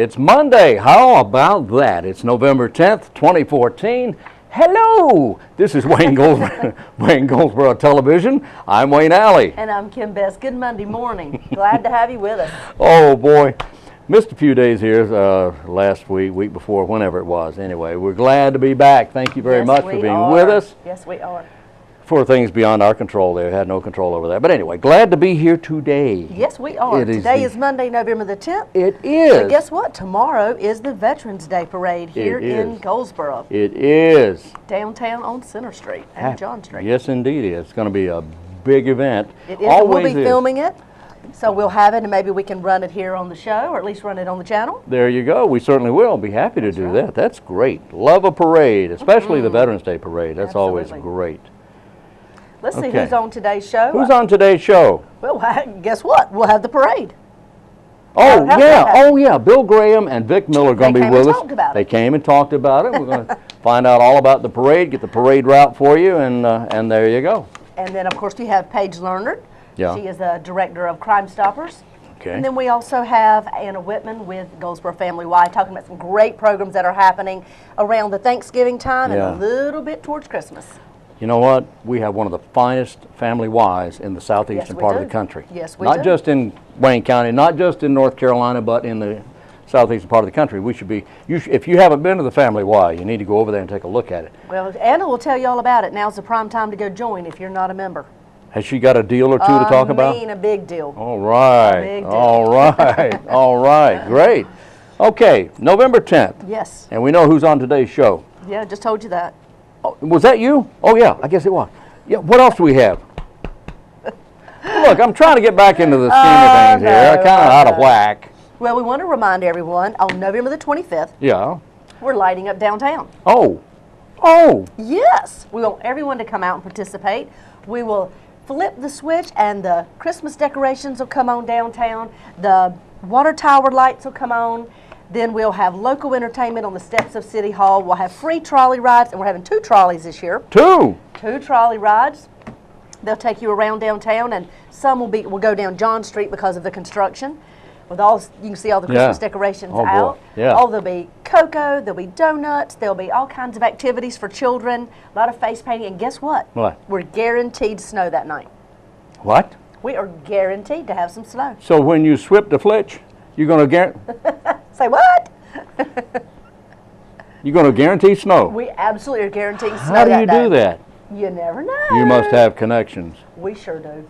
It's Monday. How about that? It's November 10th, 2014. Hello! This is Wayne Goldsboro Television. I'm Wayne Alley. And I'm Kim Best. Good Monday morning. Glad to have you with us. Oh, boy. Missed a few days here last week before, whenever it was. Anyway, we're glad to be back. Thank you very much for being with us. Yes, we are. For things beyond our control there. Had no control over that. But anyway, glad to be here today. Yes, we are. Today is Monday, November the 10th. It is. But guess what? Tomorrow is the Veterans Day Parade here in Goldsboro. It is. Downtown on Center Street and John Street. Yes, indeed. It's going to be a big event. It is. Always we'll be filming it. So we'll have it, and maybe we can run it here on the show, or at least run it on the channel. There you go. We certainly will. Be happy to do that. That's great. Love a parade, especially the Veterans Day Parade. That's always great. Let's see who's on today's show. Who's on today's show? Well, guess what? We'll have the parade. Oh, yeah. Oh, yeah. Bill Graham and Vic Miller are going to be with us. They came and talked about it. We're going to find out all about the parade, get the parade route for you, and there you go. And then, of course, we have Paige Lerner. Yeah. She is the director of Crime Stoppers. Okay. And then we also have Anna Whitman with Goldsboro Family Y talking about some great programs that are happening around the Thanksgiving time and a little bit towards Christmas. You know what? We have one of the finest family Ys in the southeastern part of the country. Yes, we do. Not just in Wayne County, not just in North Carolina, but in the southeastern part of the country. We should be. If you haven't been to the Family Y, you need to go over there and take a look at it. Well, Anna will tell you all about it. Now's the prime time to go join if you're not a member. Has she got a deal or two to talk about? I mean, a big deal. All right. A big deal. All right. All right. Great. Okay, November 10th. Yes. And we know who's on today's show. Yeah, just told you that. Oh, was that you? Oh, yeah, I guess it was. Yeah, what else do we have? Look, I'm trying to get back into the scheme of things here. Kind of out of whack. Well, we want to remind everyone, on November the 25th, we're lighting up downtown. Oh. Oh. Yes. We want everyone to come out and participate. We will flip the switch and the Christmas decorations will come on downtown. The water tower lights will come on. Then we'll have local entertainment on the steps of City Hall. We'll have free trolley rides, and we're having 2 trolleys this year. 2 trolley rides. They'll take you around downtown, and some will go down John Street because of the construction. With all, you can see all the Christmas decorations out. Yeah. Oh, there'll be cocoa, there'll be donuts, there'll be all kinds of activities for children, a lot of face painting, and guess what? What? We're guaranteed snow that night. What? We are guaranteed to have some snow. So when you swip the flitch, you're going to guarantee... Say what? You're going to guarantee snow? We absolutely are guaranteeing snow How do that you day. do that? You never know. You must have connections. We sure do.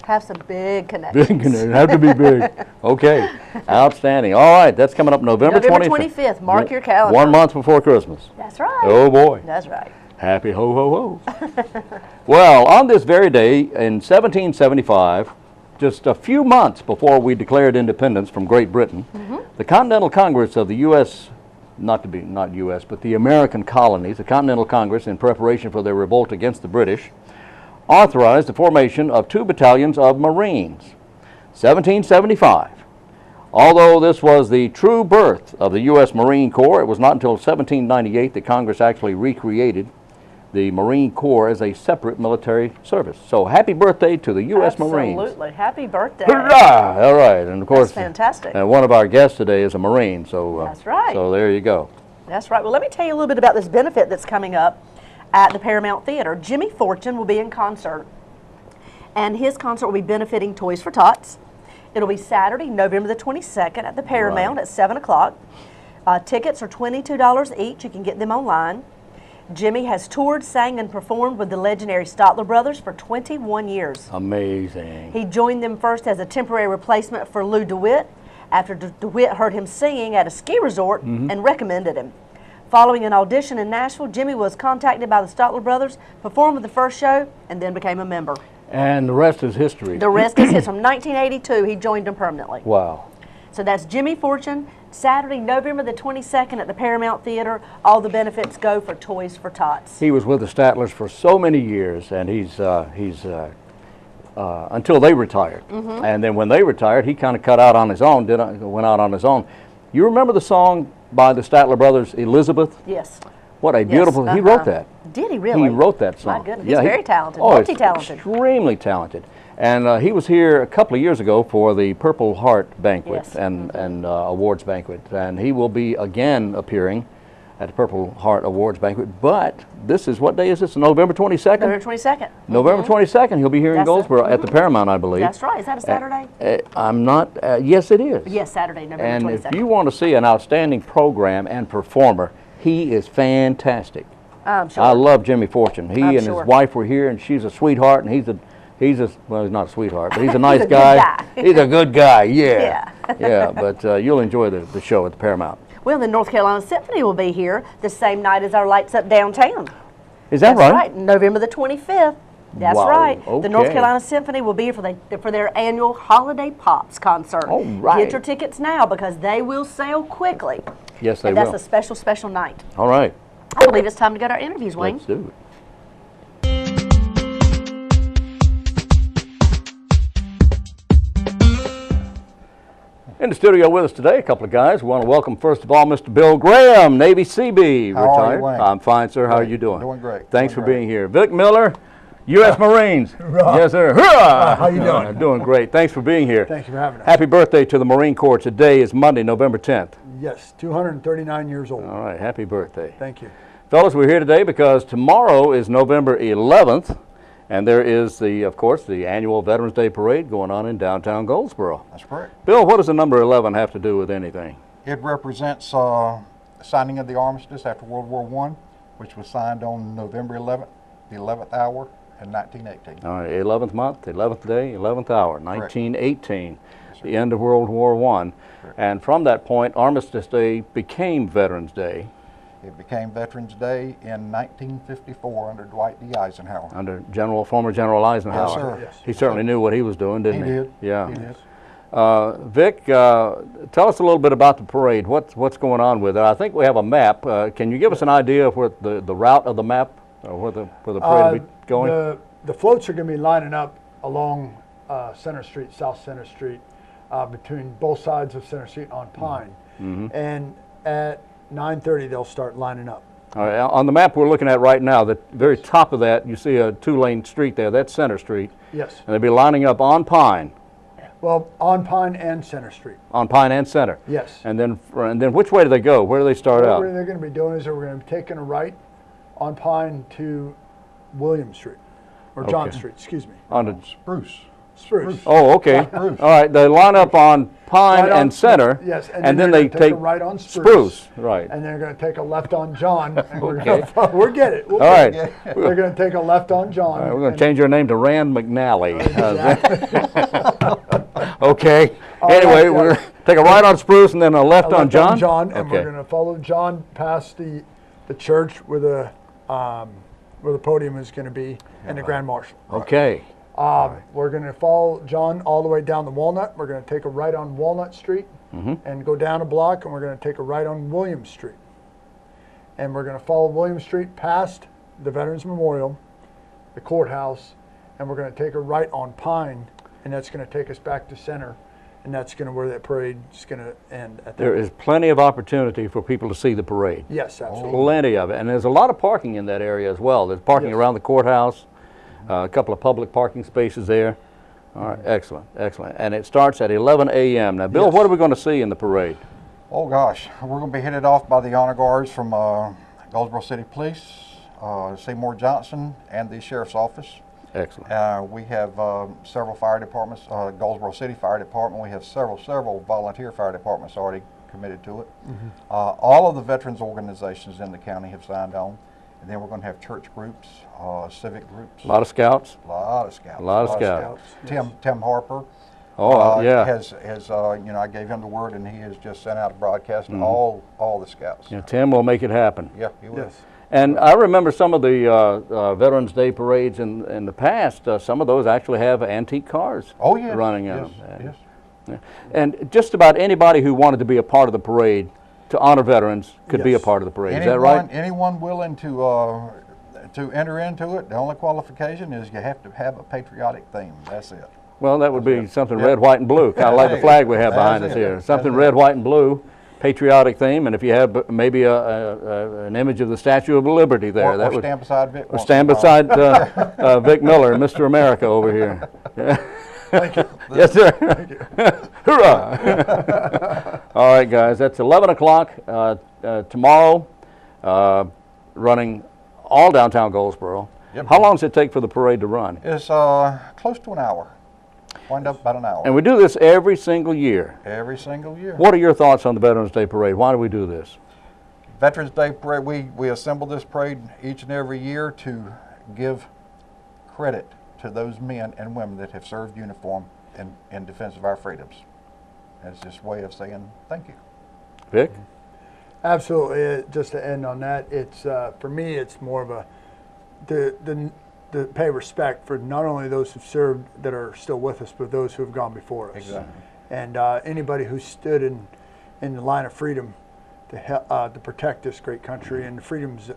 Have some big connections. Big connections. Have to be big. Okay. Outstanding. All right. That's coming up November 25th. Mark your calendar. 1 month before Christmas. That's right. Oh, boy. That's right. Happy ho, ho, ho. Well, on this very day in 1775, just a few months before we declared independence from Great Britain, the Continental Congress of the U.S., not U.S., but the American colonies, the Continental Congress, in preparation for their revolt against the British, authorized the formation of 2 battalions of Marines. 1775. Although this was the true birth of the U.S. Marine Corps, it was not until 1798 that Congress actually recreated the Marine Corps as a separate military service. So happy birthday to the U.S. Marines. Absolutely. Happy birthday. Hurrah! All right. And of course, that's fantastic. One of our guests today is a Marine. So that's right. So there you go. That's right. Well, let me tell you a little bit about this benefit that's coming up at the Paramount Theater. Jimmy Fortune will be in concert, and his concert will be benefiting Toys for Tots. It'll be Saturday, November the 22nd at the Paramount at 7 o'clock. Tickets are $22 each. You can get them online. Jimmy has toured, sang, and performed with the legendary Statler Brothers for 21 years. Amazing. He joined them first as a temporary replacement for Lou DeWitt after DeWitt heard him singing at a ski resort and recommended him. Following an audition in Nashville, Jimmy was contacted by the Statler Brothers, performed with the first show, and then became a member. And the rest is history. The rest is history. From 1982, he joined them permanently. Wow. So that's Jimmy Fortune, Saturday, November the 22nd at the Paramount Theater. All the benefits go for Toys for Tots. He was with the Statlers for so many years, and he's until they retired. And then when they retired, he kind of cut out on his own, went out on his own. You remember the song by the Statler Brothers, Elizabeth? Yes. What a beautiful, he wrote that. Did he really? He wrote that song. My goodness, he's very talented, oh, multi-talented. Extremely talented. And he was here a couple of years ago for the Purple Heart banquet Yes. and awards banquet. And he will be again appearing at the Purple Heart Awards banquet. But this is, what day is this? November 22nd? November 22nd. November 22nd, he'll be here in That's it. Goldsboro at the Paramount, I believe. That's right. Is that a Saturday? I'm not, yes it is. Yes, Saturday, November And 22nd. if you want to see an outstanding program and performer, he is fantastic. I'm sure. I love Jimmy Fortune. He I'm and sure. his wife were here, and she's a sweetheart, and he's a, well, he's not a sweetheart, but he's a nice a good guy. guy. He's a good guy, yeah. Yeah. Yeah, but you'll enjoy the show at the Paramount. Well, the North Carolina Symphony will be here the same night as our Lights Up Downtown. Is that That's right? November the 25th. That's Wow, right. The North okay. Carolina Symphony will be here for their annual Holiday Pops concert. All right. Get your tickets now because they will sell quickly. Yes, they and will. that's a special, special night. All right. I believe it's time to go to our interviews, Wayne. Let's do it. In the studio with us today, a couple of guys. We want to welcome, first of all, Mr. Bill Graham, Navy Seabee, How are you, retired. Wayne? I'm fine, sir. How are Great. you doing? Doing great. Thanks Doing for great. being here. Vic Miller, U.S. Marines. Yes, sir. Hurrah! How you doing? Doing great. Thanks for being here. Thank you for having us. Happy birthday to the Marine Corps. Today is Monday, November 10th. Yes, 239 years old. All right, happy birthday. Thank you. Fellas, we're here today because tomorrow is November 11th, and there is, of course, the annual Veterans Day Parade going on in downtown Goldsboro. That's correct. Bill, what does the number 11 have to do with anything? It represents signing of the armistice after World War I, which was signed on November 11th, the 11th hour in 1918. All right, 11th month, 11th day, 11th hour, 1918, the end of World War I. And from that point, Armistice Day became Veterans Day. It became Veterans Day in 1954 under Dwight D. Eisenhower. Under former General Eisenhower. Yes, sir. Yes. He certainly knew what he was doing, didn't he? He did. Yeah. He did. Vic, tell us a little bit about the parade. What's going on with it? I think we have a map. Can you give us an idea of where the route of the map, or where the parade will be going? The floats are going to be lining up along Center Street, South Center Street, between both sides of Center Street on Pine. And at 9:30 they'll start lining up. All right, on the map we're looking at right now, the very top of that, you see a two-lane street there. That's Center Street. Yes. And they'll be lining up on Pine. Well, on Pine and Center Street. On Pine and Center. Yes. And then which way do they go? Where do they start out? What they're going to be doing is we're going to be taking a right on Pine to William Street, or John Okay. Street, excuse me. On the, Spruce. Spruce. oh, okay. All right, they line up on Pine Right on and Center. Yes, and then they're they gonna take a take right on Spruce. Right. And they're going to take a left on John. And Okay. we'll get it. We'll All get right. it. They're going to take a left on John. All right, we're going and- to change your name to Rand McNally. Okay. Anyway, yeah. we're take a right on Spruce and then a left on John. and Okay. we're going to follow John past the church where the podium is going to be, and the Grand Marshal. Okay. We're going to follow John all the way down the Walnut. We're going to take a right on Walnut Street and go down a block, and we're going to take a right on William Street. And we're going to follow William Street past the Veterans Memorial, the courthouse, and we're going to take a right on Pine, and that's going to take us back to Center, and that's going to where that parade is going to end at. There is plenty of opportunity for people to see the parade. Yes, absolutely. Plenty of it. And there's a lot of parking in that area as well. There's parking Yes. around the courthouse, a couple of public parking spaces there. All right, excellent, excellent. And it starts at 11 a.m. Now, Bill, Yes. what are we going to see in the parade? Oh gosh, we're going to be headed off by the honor guards from Goldsboro City Police, Seymour Johnson, and the Sheriff's Office. Excellent. We have several fire departments, Goldsboro City Fire Department. We have several volunteer fire departments already committed to it. All of the veterans organizations in the county have signed on. And then we're going to have church groups, civic groups. A lot of scouts. A lot of scouts. A lot of scouts. Tim Harper. Oh, yeah. Has I gave him the word, and he has just sent out a broadcast to all the scouts. Yeah, Tim will make it happen. Yeah, he will. Yes. And I remember some of the Veterans Day parades in the past. Some of those actually have antique cars Oh, yes. running in yes, them. Yes. And just about anybody who wanted to be a part of the parade to honor veterans could be a Yes. part of the parade. Is that right? Anyone willing to enter into it, the only qualification is you have to have a patriotic theme. That's it. Well, that would be something Yeah. red, white, and blue, kind of like the flag we have behind us That's it. here. That's Something it. red, white, and blue. patriotic theme, and if you have maybe an image of the Statue of Liberty there, that or would stand beside Vic. or stand beside Vic Miller, Mr. America over here. Thank you. Yes, sir. Thank you. Hoorah! All right, guys, that's 11 o'clock tomorrow, running all downtown Goldsboro. Yep. How long does it take for the parade to run? It's close to an hour. Wind up about an hour. And we do this every single year. Every single year. What are your thoughts on the Veterans Day Parade? Why do we do this? Veterans Day Parade, we assemble this parade each and every year to give credit to those men and women that have served uniform in defense of our freedoms. And it's just a way of saying thank you. Vic? Absolutely. Just to end on that, it's for me, it's more of a to pay respect for not only those who've served that are still with us, but those who have gone before us. Exactly. And anybody who stood in the line of freedom to protect this great country and the freedoms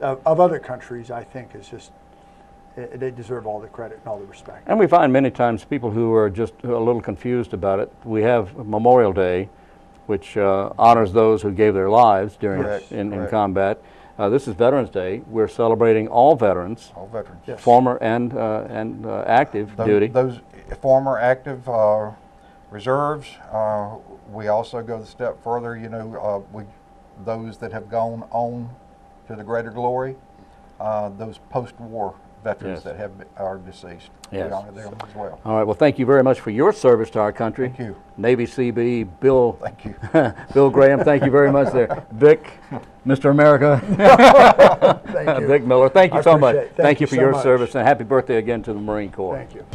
of other countries, I think is just, they deserve all the credit and all the respect. And we find many times people who are just a little confused about it. We have Memorial Day, which honors those who gave their lives during in combat. This is Veterans Day. We're celebrating all veterans, Yes. former and active duty. Those former active reserves. We also go a step further. You know, those that have gone on to the greater glory. Those post-war veterans that are deceased. Yes. We honor them as well. All right. Well, thank you very much for your service to our country. Thank you. Navy CB, Bill. Thank you. Bill Graham. Thank you very much there. Vic, Mr. America. Thank you. Vic Miller. Thank you I so much. appreciate it. Thank you for so your much. service, and happy birthday again to the Marine Corps. Thank you.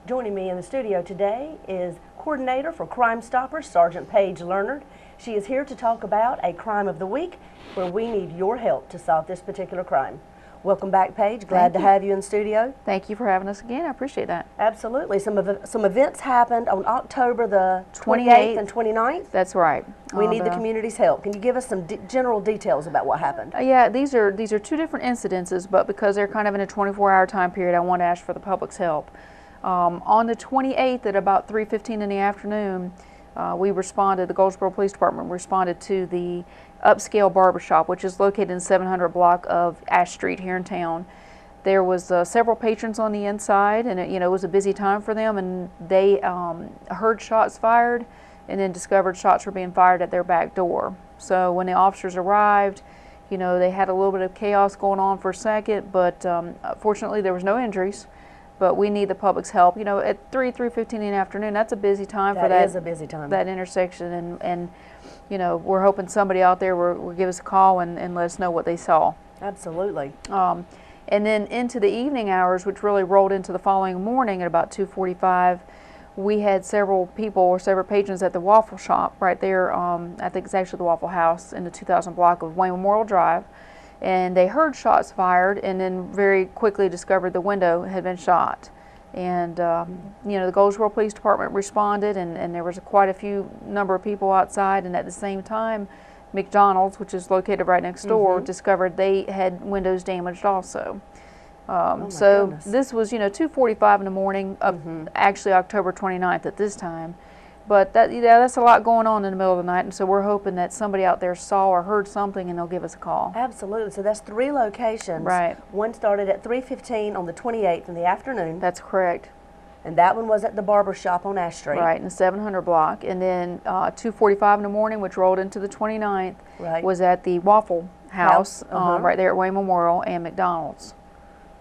Joining me in the studio today is Coordinator for Crime Stoppers, Sergeant Paige Leonard. She is here to talk about a crime of the week where we need your help to solve this particular crime. Welcome back, Paige. Glad to have you in studio. Thank you for having us again. I appreciate that. Absolutely. Some events happened on October the 28th and 29th. That's right. We need the community's help. Can you give us some general details about what happened? Yeah, these are two different incidences, but because they're kind of in a 24-hour time period, I want to ask for the public's help. On the 28th at about 3:15 in the afternoon, the Goldsboro Police Department responded to the Upscale Barbershop, which is located in 700 block of Ash Street here in town. There was several patrons on the inside, and it was a busy time for them, and they heard shots fired and then discovered shots were being fired at their back door. So when the officers arrived, they had a little bit of chaos going on for a second, but fortunately there was no injuries. But we need the public's help. At 3:15 in the afternoon, that's a busy time for that. That is a busy time. That intersection, and we're hoping somebody out there will give us a call and let us know what they saw. Absolutely. And then into the evening hours, which really rolled into the following morning at about 2:45, we had several patrons at the Waffle Shop right there. I think it's actually the Waffle House in the 2000 block of Wayne Memorial Drive. And they heard shots fired and then very quickly discovered the window had been shot. And the Goldsboro Police Department responded, and there was quite a few number of people outside, and at the same time McDonald's, which is located right next door, discovered they had windows damaged also. So goodness. this was 2:45 in the morning of actually October 29th at this time. But that's a lot going on in the middle of the night, and so we're hoping that somebody out there saw or heard something and they'll give us a call. Absolutely. So that's 3 locations. Right. One started at 3:15 on the 28th in the afternoon, That's correct. and that one was at the barber shop on Ash Street. Right, in the 700 block. And then 2:45 in the morning, which rolled into the 29th, Right. was at the Waffle House, Uh-huh. right there at Wayne Memorial and McDonald's.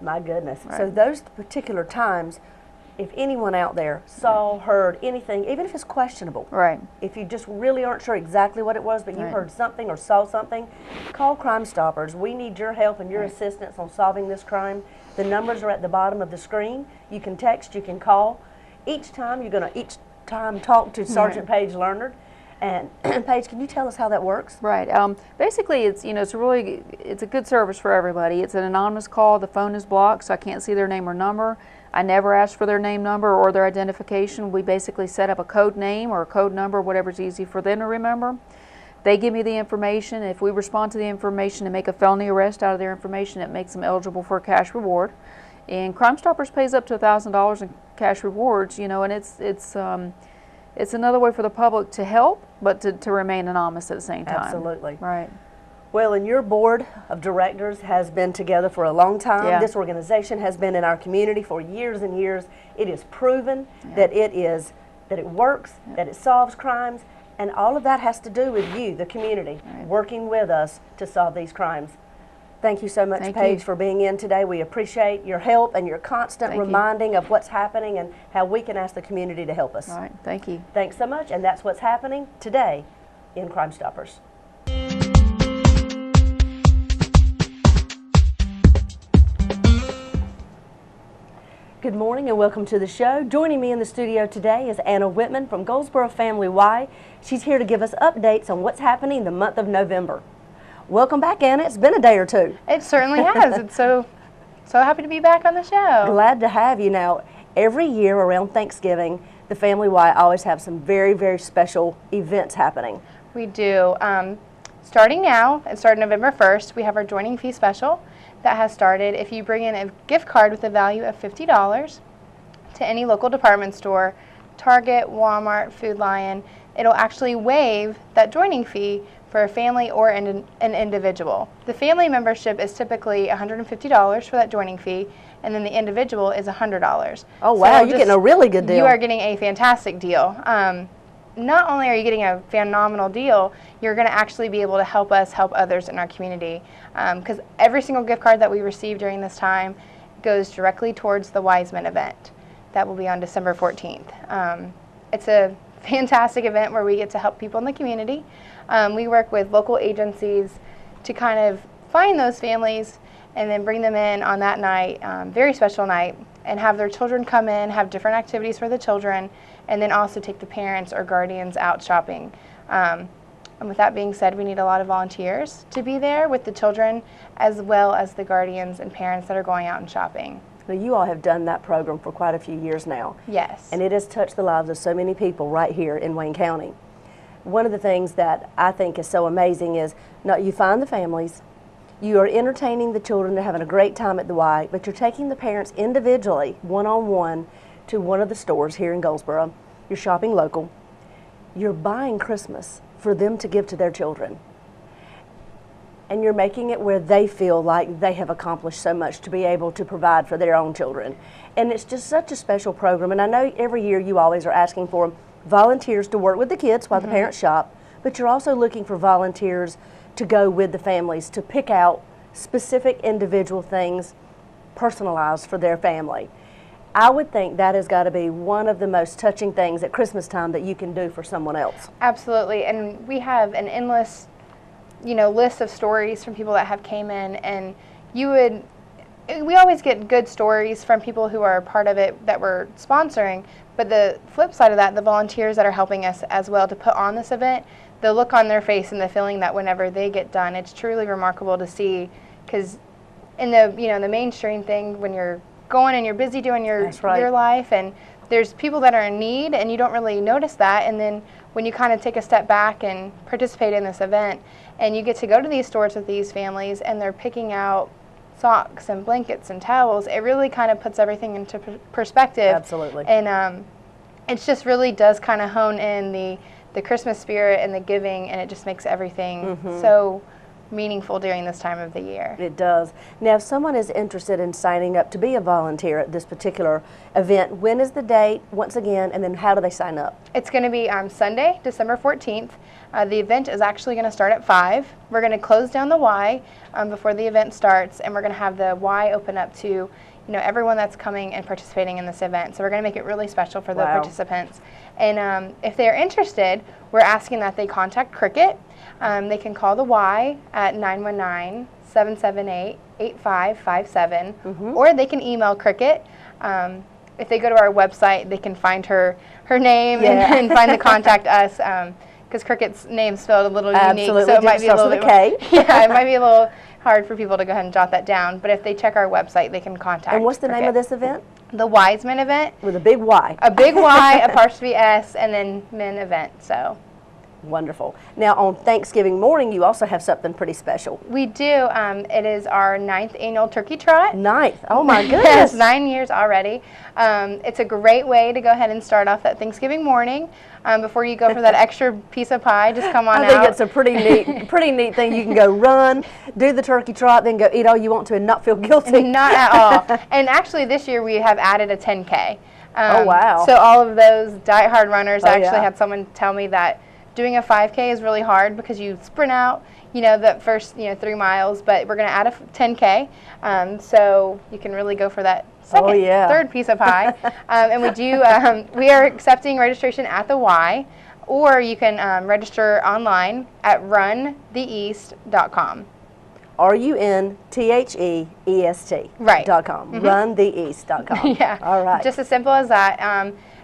My goodness. So Right. those particular times, if anyone out there saw, heard anything, even if it's questionable, Right. if you just really aren't sure exactly what it was, but you Right. heard something or saw something, call Crime Stoppers. We need your help and your assistance on solving this crime. The numbers are at the bottom of the screen. You can text, you can call. Each time talk to Sergeant Paige Leonard. And Paige, can you tell us how that works? Right. Basically, it's it's a good service for everybody. It's an anonymous call. The phone is blocked, so I can't see their name or number. I never ask for their name, number, or their identification. We basically set up a code name or a code number, whatever's easy for them to remember. They give me the information. If we respond to the information and make a felony arrest out of their information, it makes them eligible for a cash reward. And Crime Stoppers pays up to $1,000 in cash rewards, you know, and it's another way for the public to help, but to remain anonymous at the same time. Absolutely. Right. Well, and your board of directors has been together for a long time. Yeah. This organization has been in our community for years and years. It is proven that it works, that it solves crimes, and all of that has to do with you, the community, working with us to solve these crimes. Thank you so much, Paige, for being in today. We appreciate your help and your constant reminding of what's happening and how we can ask the community to help us. All right, thank you. Thanks so much, and that's what's happening today in Crime Stoppers. Good morning and welcome to the show. Joining me in the studio today is Anna Whitman from Goldsboro Family Y. She's here to give us updates on what's happening the month of November. Welcome back, Anna. It's been a day or two. It certainly has. It's so happy to be back on the show. Glad to have you. Now, every year around Thanksgiving, the Family Y always have some very, very special events happening. We do. Starting now, it started November 1st, we have our joining fee special that has started. If you bring in a gift card with a value of $50 to any local department store, Target, Walmart, Food Lion, it'll actually waive that joining fee for a family or an individual. The family membership is typically $150 for that joining fee, and then the individual is $100. Oh wow, you're getting a really good deal. You are getting a fantastic deal. Not only are you getting a phenomenal deal, you're going to actually be able to help us help others in our community, because every single gift card that we receive during this time goes directly towards the Wiseman event. That will be on December 14th. It's a fantastic event where we get to help people in the community. We work with local agencies to kind of find those families and then bring them in on that night, very special night, and have their children come in, have different activities for the children, and then also take the parents or guardians out shopping. And with that being said, we need a lot of volunteers to be there with the children as well as the guardians and parents that are going out and shopping. Now, you all have done that program for quite a few years now. Yes. And it has touched the lives of so many people right here in Wayne County. One of the things that I think is so amazing is you find the families, you are entertaining the children, they're having a great time at the Y, but you're taking the parents individually, one-on-one, to one of the stores here in Goldsboro. You're shopping local. You're buying Christmas for them to give to their children. And you're making it where they feel like they have accomplished so much to be able to provide for their own children. And it's just such a special program. And I know every year you always are asking for volunteers to work with the kids while the parents shop, but you're also looking for volunteers to go with the families to pick out specific individual things personalized for their family. I would think that has got to be one of the most touching things at Christmas time that you can do for someone else. Absolutely, and we have an endless, list of stories from people that have came in, and we always get good stories from people who are part of it that we're sponsoring, but the flip side of that, the volunteers that are helping us as well to put on this event, the look on their face and the feeling that whenever they get done, it's truly remarkable to see, because in the mainstream thing, when you're going and you're busy doing your life, and there's people that are in need and you don't really notice that, and then when you kind of take a step back and participate in this event and you get to go to these stores with these families and they're picking out socks and blankets and towels, it really kind of puts everything into perspective. Absolutely. And it just really does kind of hone in the Christmas spirit and the giving, and it just makes everything so meaningful during this time of the year. It does. Now, if someone is interested in signing up to be a volunteer at this particular event, when is the date, once again, and then how do they sign up? It's going to be Sunday, December 14th. The event is actually going to start at 5. We're going to close down the Y before the event starts, and we're going to have the Y open up to everyone that's coming and participating in this event. So we're going to make it really special for the participants. And if they're interested, we're asking that they contact Cricket. They can call the Y at 919-778-8557, or they can email Cricket. If they go to our website, they can find her name and find the contact us, because Cricket's name's spelled a little unique, so it might be a little bit it might be a little hard for people to go ahead and jot that down. But if they check our website, they can contact. And what's the Cricket. name of this event? The Wiseman event. With a big Y. A big Y, apostrophe S, and then men event. So. Wonderful. Now, on Thanksgiving morning, you also have something pretty special. We do. It is our 9th annual turkey trot. 9th. Oh, my goodness. Yes, 9 years already. It's a great way to go ahead and start off that Thanksgiving morning. Before you go for that extra piece of pie, just come on out. I think it's a pretty neat thing. You can go run, do the turkey trot, then go eat all you want to and not feel guilty. Not at all. And actually, this year we have added a 10K. Oh, wow. So all of those diehard runners, I actually yeah. had someone tell me that doing a 5K is really hard because you sprint out, the first, 3 miles, but we're going to add a 10K. So you can really go for that second, third piece of pie. And we do, we are accepting registration at the Y, or you can register online at runtheeast.com. RUNTHEEST. Right. .com. Runtheeast.com. Yeah. All right. Just as simple as that.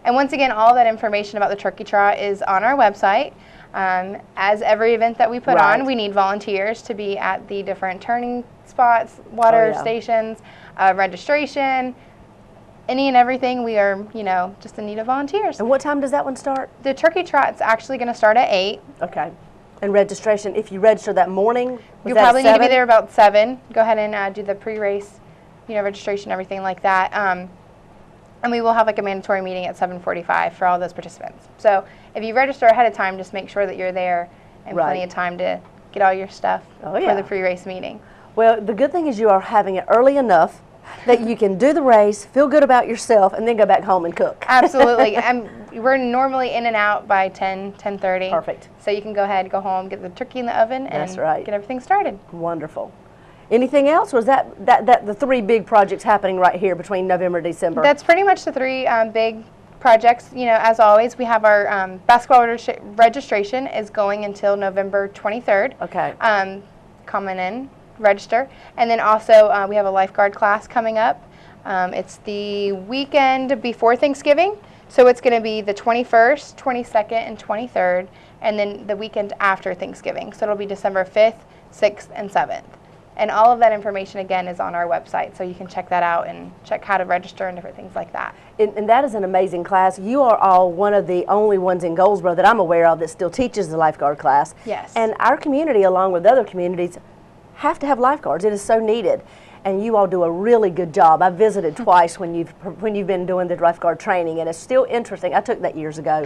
And once again, all that information about the turkey trot is on our website. As every event that we put on, we need volunteers to be at the different turning spots, water stations, registration, any and everything. We are, just in need of volunteers. And what time does that one start? The turkey trot's actually going to start at 8. Okay. And registration, if you register that morning, You'll probably need to be there about 7. Go ahead and do the pre-race, registration, everything like that. And we will have like a mandatory meeting at 7:45 for all those participants. So if you register ahead of time, just make sure that you're there and plenty of time to get all your stuff for the pre-race meeting. Well, the good thing is you are having it early enough that you can do the race, feel good about yourself, and then go back home and cook. Absolutely. We're normally in and out by 10:30. Perfect. So you can go ahead, go home, get the turkey in the oven, and get everything started. Wonderful. Anything else? Was that the 3 big projects happening right here between November and December? That's pretty much the 3 big projects. As always, we have our basketball registration is going until November 23rd. Okay. Come in, register. And then also we have a lifeguard class coming up. It's the weekend before Thanksgiving. So it's going to be the 21st, 22nd, and 23rd, and then the weekend after Thanksgiving. So it'll be December 5th, 6th, and 7th. And all of that information, again, is on our website, so you can check that out and check how to register and different things like that. And that is an amazing class. You are all one of the only ones in Goldsboro that I'm aware of that still teaches the lifeguard class. Yes. And our community, along with other communities, have to have lifeguards. It is so needed. And you all do a really good job. I've visited twice when you've been doing the lifeguard training, and it's still interesting. I took that years ago,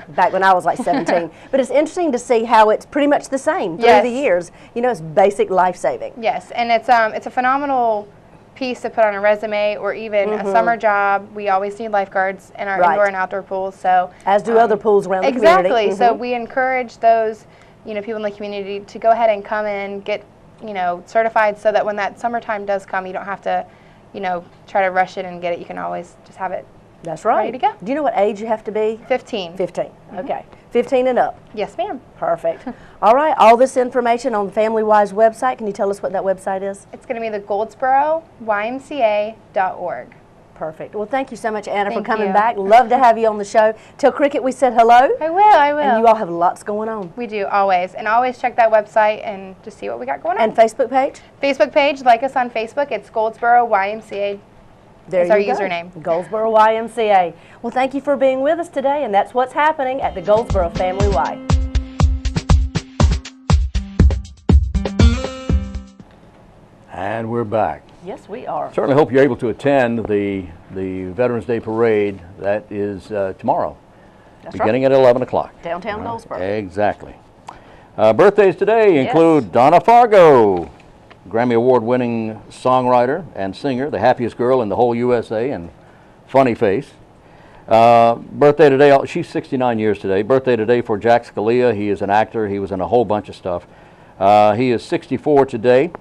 back when I was like 17. But it's interesting to see how it's pretty much the same through the years. It's basic life saving. Yes, and it's a phenomenal piece to put on a resume or even a summer job. We always need lifeguards in our indoor and outdoor pools. So as do other pools around the community. Exactly. So we encourage those people in the community to go ahead and come in, get certified, so that when that summertime does come, you don't have to, try to rush it and get it. You can always just have it. That's right. Ready to go. Do you know what age you have to be? 15. 15. Okay. 15 and up. Yes, ma'am. Perfect. All right. All this information on the FamilyWise website. Can you tell us what that website is? It's going to be the GoldsboroYMCA.org. Perfect. Well, thank you so much, Anna, for Thank coming you. back. Love to have you on the show. Tell Cricket we said hello. I will. And you all have lots going on. We do, always. And always check that website and just see what we got going on. And Facebook page? Facebook page, like us on Facebook. It's Goldsboro YMCA. There our you go. username. Goldsboro YMCA. Well, thank you for being with us today, and that's what's happening at the Goldsboro Family Y. And we're back. Yes, we are. Certainly hope you're able to attend the Veterans Day Parade. That is tomorrow, beginning at 11 o'clock. Downtown Goldsboro. Exactly. Birthdays today include Donna Fargo, Grammy Award-winning songwriter and singer, the happiest girl in the whole USA, and funny face. Birthday today, she's 69 years today. Birthday today for Jack Scalia. He is an actor. He was in a whole bunch of stuff. He is 64 today.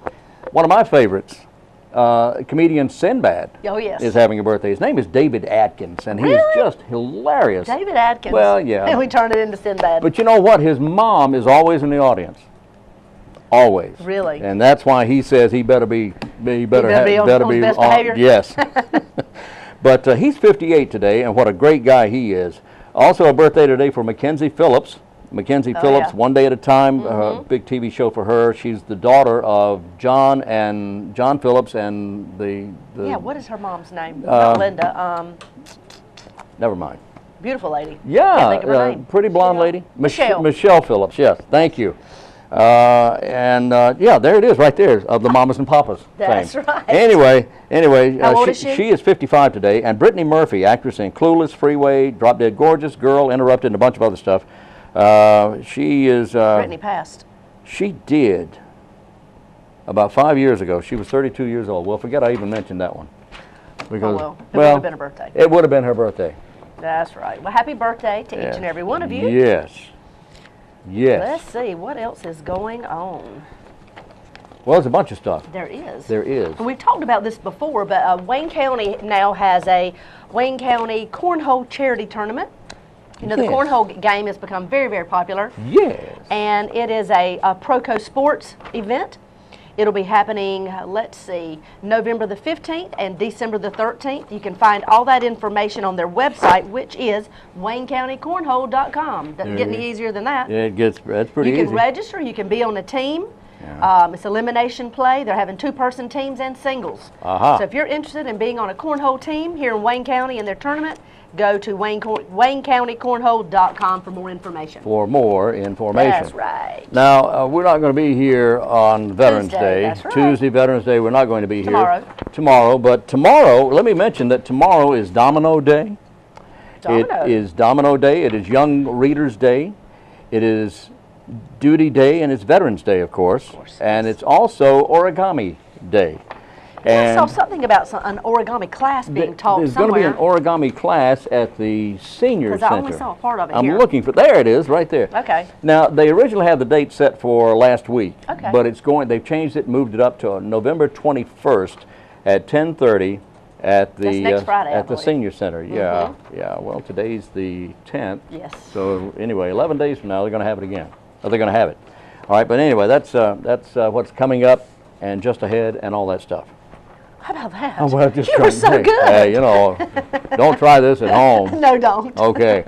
One of my favorites, comedian Sinbad, is having a birthday. His name is David Atkins, and he is just hilarious. David Atkins. Well, yeah. And we turned it into Sinbad. But you know what? His mom is always in the audience. Always. Really? And that's why he says he better be on his best behavior? Yes. But he's 58 today, and what a great guy he is. Also a birthday today for Mackenzie Phillips. Mackenzie Phillips, One Day at a Time, big TV show for her. She's the daughter of John Phillips and the what is her mom's name? Not Linda. Never mind. Beautiful lady. Yeah, Can't think of her name. pretty blonde lady. Michelle. Michelle Phillips, yes. Thank you. Yeah, there it is right there of the Mamas and Papas That's thing. right. Anyway, How old is she? She is 55 today, and Brittany Murphy, actress in Clueless, Freeway, Drop Dead Gorgeous, Girl, Interrupted, and a bunch of other stuff. She is... Brittany passed. She did about 5 years ago. She was 32 years old. Well, forget I even mentioned that one. Because, Oh, well, it would have been her birthday. It would have been her birthday. That's right. Well, happy birthday to each and every one of you. Yes. Yes. Let's see, what else is going on? Well, there's a bunch of stuff. There is. There is. And we've talked about this before, but Wayne County now has a Wayne County Cornhole Charity Tournament. You know, the Yes. cornhole game has become very, very popular. Yes. And it is a Proco Sports event. It'll be happening, let's see, November the 15th and December the 13th. You can find all that information on their website, which is WayneCountyCornhole.com. Doesn't get any easier than that. Yeah, that's pretty easy. You can register, you can be on a team. Yeah. It's elimination play. They're having two-person teams and singles. Aha. So if you're interested in being on a cornhole team here in Wayne County in their tournament, go to WayneCountyCornhole.com for more information. For more information. That's right. Now, we're not going to be here on Veterans Tuesday, Day. that's right. Tuesday, Veterans Day, we're not going to be Tomorrow. here. Tomorrow. But tomorrow, let me mention that tomorrow is Domino Day. Domino. It is Domino Day. It is Young Readers Day. It is Duty Day, and it's Veterans Day, of course. And it's also Origami Day. I saw something about an origami class being taught There's somewhere. going to be an origami class at the Senior Center. Because I only saw a part of it I'm here. looking for, there it is, right there. Okay. Now, they originally had the date set for last week. Okay. But they've changed it, moved it up to November 21st at 10:30 at the, That's next Friday, I at the believe. Senior Center. Yeah, yeah. Well, today's the 10th. Yes. So anyway, 11 days from now, they're going to have it again. They're going to have it. All right, but anyway, that's what's coming up and just ahead and all that stuff. How about that? Oh, well, just you were so hey, good. Hey, you know, don't try this at home. No, don't. Okay.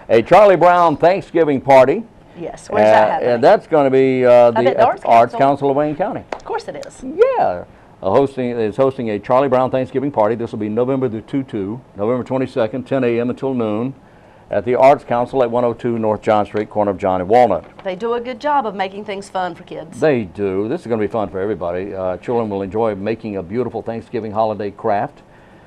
A Charlie Brown Thanksgiving party. Yes. Where's that happening? And that's going to be bet the the Arts Arts Council. Council of Wayne County. Of course it is. Yeah. Hosting a Charlie Brown Thanksgiving party. This will be November the 22nd, 10 a.m. until noon at the Arts Council at 102 North John Street, corner of John and Walnut. They do a good job of making things fun for kids. They do. This is going to be fun for everybody. Children will enjoy making a beautiful Thanksgiving holiday craft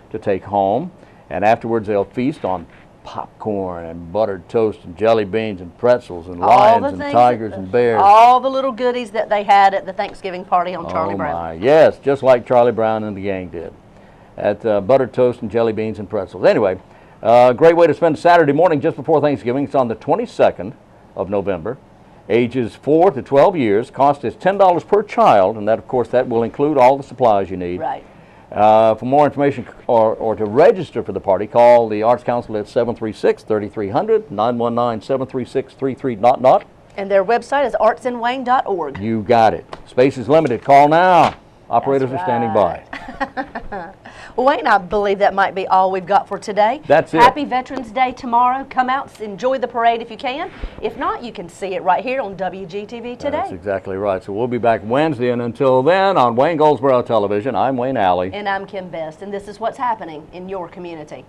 to take home. And afterwards they'll feast on popcorn and buttered toast and jelly beans and pretzels and lions and tigers and bears. All the little goodies that they had at the Thanksgiving party on Charlie Brown. My, yes, just like Charlie Brown and the gang did at buttered toast and jelly beans and pretzels. Anyway, great way to spend Saturday morning just before Thanksgiving. It's on the 22nd of November. Ages 4 to 12 years. Cost is $10 per child, and that, of course, that will include all the supplies you need. Right. For more information or to register for the party, call the Arts Council at 736-3300, 919-736-3300. And their website is artsinwayne.org. You got it. Space is limited. Call now. Operators are standing by. Well, Wayne, I believe that might be all we've got for today. That's it. Happy Veterans Day tomorrow. Come out, enjoy the parade if you can. If not, you can see it right here on WGTV today. That's exactly right. So we'll be back Wednesday, and until then, on Wayne Goldsboro Television, I'm Wayne Alley. And I'm Kim Best, and this is what's happening in your community.